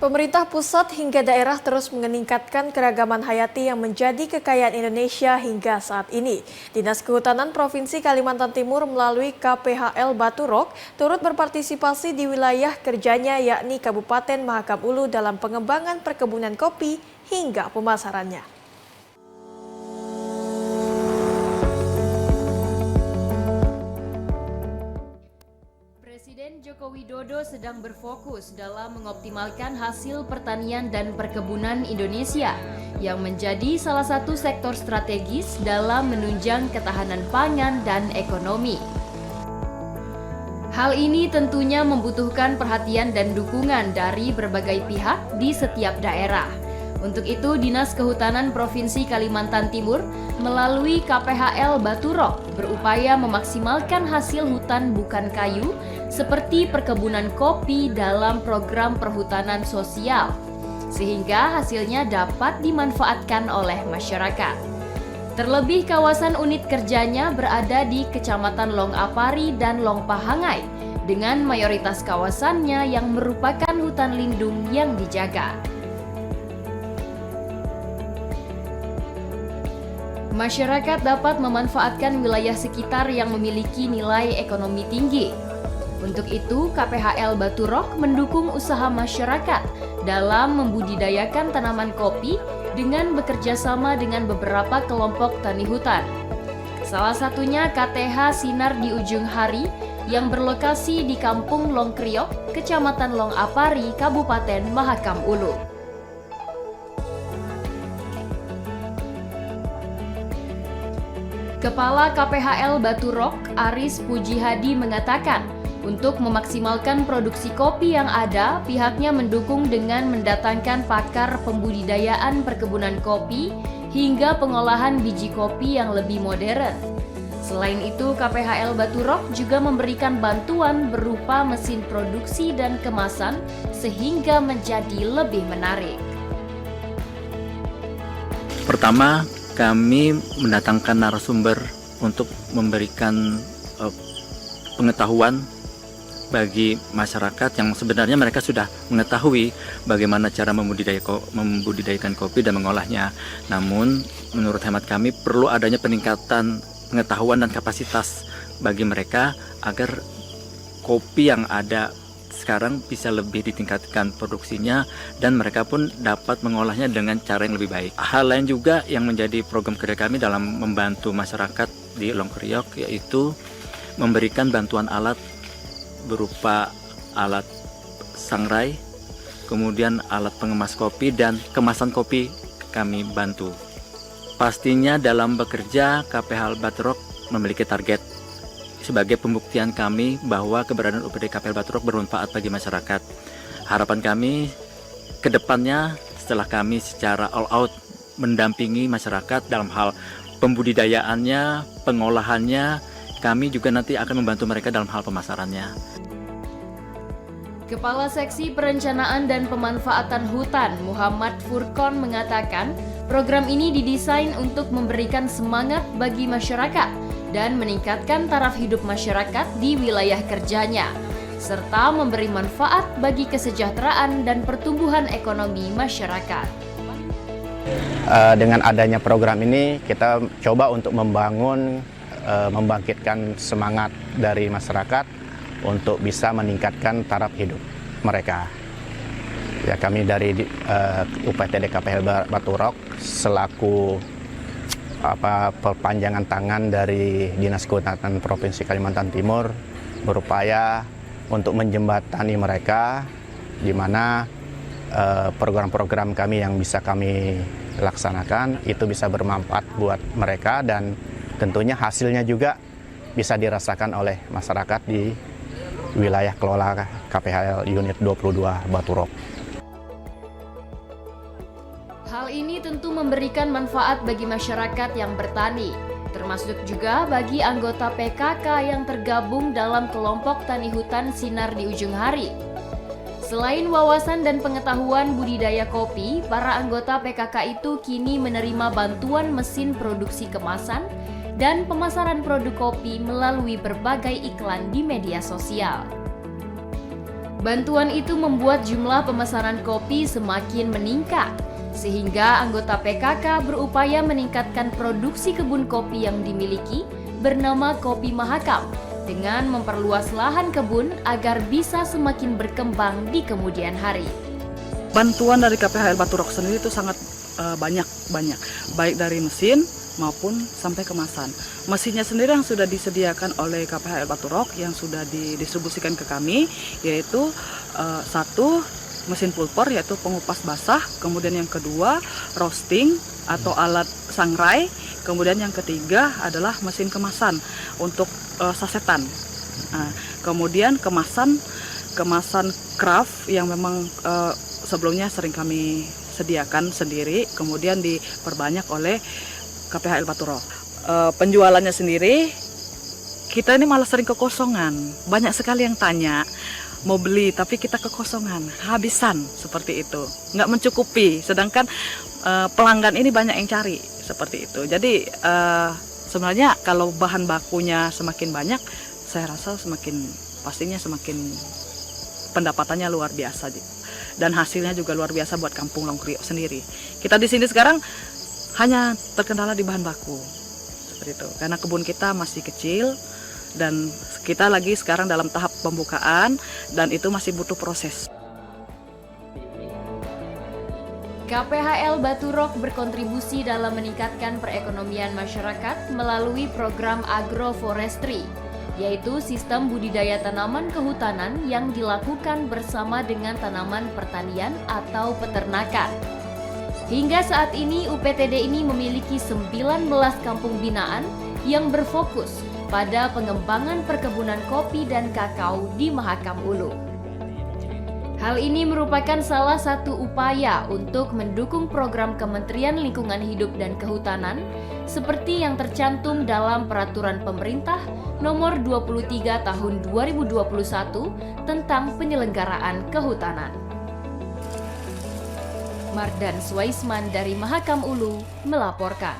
Pemerintah pusat hingga daerah terus meningkatkan keragaman hayati yang menjadi kekayaan Indonesia hingga saat ini. Dinas Kehutanan Provinsi Kalimantan Timur melalui KPHL Baturok turut berpartisipasi di wilayah kerjanya yakni Kabupaten Mahakam Ulu dalam pengembangan perkebunan kopi hingga pemasarannya. Presiden Joko Widodo sedang berfokus dalam mengoptimalkan hasil pertanian dan perkebunan Indonesia yang menjadi salah satu sektor strategis dalam menunjang ketahanan pangan dan ekonomi. Hal ini tentunya membutuhkan perhatian dan dukungan dari berbagai pihak di setiap daerah. Untuk itu, Dinas Kehutanan Provinsi Kalimantan Timur melalui KPHL Baturok berupaya memaksimalkan hasil hutan bukan kayu seperti perkebunan kopi dalam program perhutanan sosial, sehingga hasilnya dapat dimanfaatkan oleh masyarakat. Terlebih kawasan unit kerjanya berada di Kecamatan Long Apari dan Long Pahangai, dengan mayoritas kawasannya yang merupakan hutan lindung yang dijaga. Masyarakat dapat memanfaatkan wilayah sekitar yang memiliki nilai ekonomi tinggi. Untuk itu, KPHL Baturok mendukung usaha masyarakat dalam membudidayakan tanaman kopi dengan bekerja sama dengan beberapa kelompok tani hutan. Salah satunya KTH Sinar di Ujung Hari yang berlokasi di Kampung Long Kriok, Kecamatan Long Apari, Kabupaten Mahakam Ulu. Kepala KPHL Baturok, Aris Pujihadi mengatakan, untuk memaksimalkan produksi kopi yang ada, pihaknya mendukung dengan mendatangkan pakar pembudidayaan perkebunan kopi hingga pengolahan biji kopi yang lebih modern. Selain itu, KPHL Baturok juga memberikan bantuan berupa mesin produksi dan kemasan sehingga menjadi lebih menarik. Pertama, kami mendatangkan narasumber untuk memberikan pengetahuan bagi masyarakat yang sebenarnya mereka sudah mengetahui bagaimana cara membudidayakan kopi dan mengolahnya. Namun, menurut hemat kami perlu adanya peningkatan pengetahuan dan kapasitas bagi mereka agar kopi yang ada sekarang bisa lebih ditingkatkan produksinya dan mereka pun dapat mengolahnya dengan cara yang lebih baik. Hal lain juga yang menjadi program kerja kami dalam membantu masyarakat di Long Kriok yaitu memberikan bantuan alat berupa alat sangrai, kemudian alat pengemas kopi dan kemasan kopi kami bantu. Pastinya dalam bekerja KPHL Baturok memiliki target sebagai pembuktian kami bahwa keberadaan UPD KPHL Baturok bermanfaat bagi masyarakat. Harapan kami ke depannya setelah kami secara all out mendampingi masyarakat dalam hal pembudidayaannya, pengolahannya, kami juga nanti akan membantu mereka dalam hal pemasarannya. Kepala Seksi Perencanaan dan Pemanfaatan Hutan Muhammad Furqon mengatakan, program ini didesain untuk memberikan semangat bagi masyarakat dan meningkatkan taraf hidup masyarakat di wilayah kerjanya, serta memberi manfaat bagi kesejahteraan dan pertumbuhan ekonomi masyarakat. Dengan adanya program ini, kita coba untuk membangkitkan semangat dari masyarakat untuk bisa meningkatkan taraf hidup mereka. Ya, kami dari UPTD KPHL Baturok selaku perpanjangan tangan dari Dinas Kehutanan Provinsi Kalimantan Timur berupaya untuk menjembatani mereka di mana program-program kami yang bisa kami laksanakan itu bisa bermanfaat buat mereka dan tentunya hasilnya juga bisa dirasakan oleh masyarakat di wilayah kelola KPHL Unit 22 Baturok. Hal ini tentu memberikan manfaat bagi masyarakat yang bertani, termasuk juga bagi anggota PKK yang tergabung dalam kelompok tani hutan Sinar di Ujung Hari. Selain wawasan dan pengetahuan budidaya kopi, para anggota PKK itu kini menerima bantuan mesin produksi kemasan dan pemasaran produk kopi melalui berbagai iklan di media sosial. Bantuan itu membuat jumlah pemesanan kopi semakin meningkat, sehingga anggota PKK berupaya meningkatkan produksi kebun kopi yang dimiliki bernama Kopi Mahakam dengan memperluas lahan kebun agar bisa semakin berkembang di kemudian hari. Bantuan dari KPH El Baturok sendiri itu sangat banyak, baik dari mesin maupun sampai kemasan. Mesinnya sendiri yang sudah disediakan oleh KPH El Baturok yang sudah didistribusikan ke kami, yaitu satu mesin pulper yaitu pengupas basah, kemudian yang kedua roasting atau alat sangrai, kemudian yang ketiga adalah mesin kemasan untuk sasetan. Nah, kemudian kemasan craft yang memang sebelumnya sering kami sediakan sendiri, kemudian diperbanyak oleh KPH El Baturok. Penjualannya sendiri, kita ini malah sering kekosongan. Banyak sekali yang tanya, mau beli tapi kita kekosongan, habisan seperti itu. Nggak mencukupi, sedangkan pelanggan ini banyak yang cari seperti itu. Jadi sebenarnya kalau bahan bakunya semakin banyak, saya rasa pastinya semakin pendapatannya luar biasa. Dan hasilnya juga luar biasa buat Kampung Longkriok sendiri. Kita di sini sekarang hanya terkendala di bahan baku seperti itu, karena kebun kita masih kecil dan kita lagi sekarang dalam tahap pembukaan dan itu masih butuh proses. KPH El Baturok berkontribusi dalam meningkatkan perekonomian masyarakat melalui program agroforestry, yaitu sistem budidaya tanaman kehutanan yang dilakukan bersama dengan tanaman pertanian atau peternakan. Hingga saat ini UPTD ini memiliki 19 kampung binaan yang berfokus pada pengembangan perkebunan kopi dan kakao di Mahakam Ulu. Hal ini merupakan salah satu upaya untuk mendukung program Kementerian Lingkungan Hidup dan Kehutanan seperti yang tercantum dalam Peraturan Pemerintah Nomor 23 Tahun 2021 tentang penyelenggaraan kehutanan. Mardan Swaisman dari Mahakam Ulu melaporkan.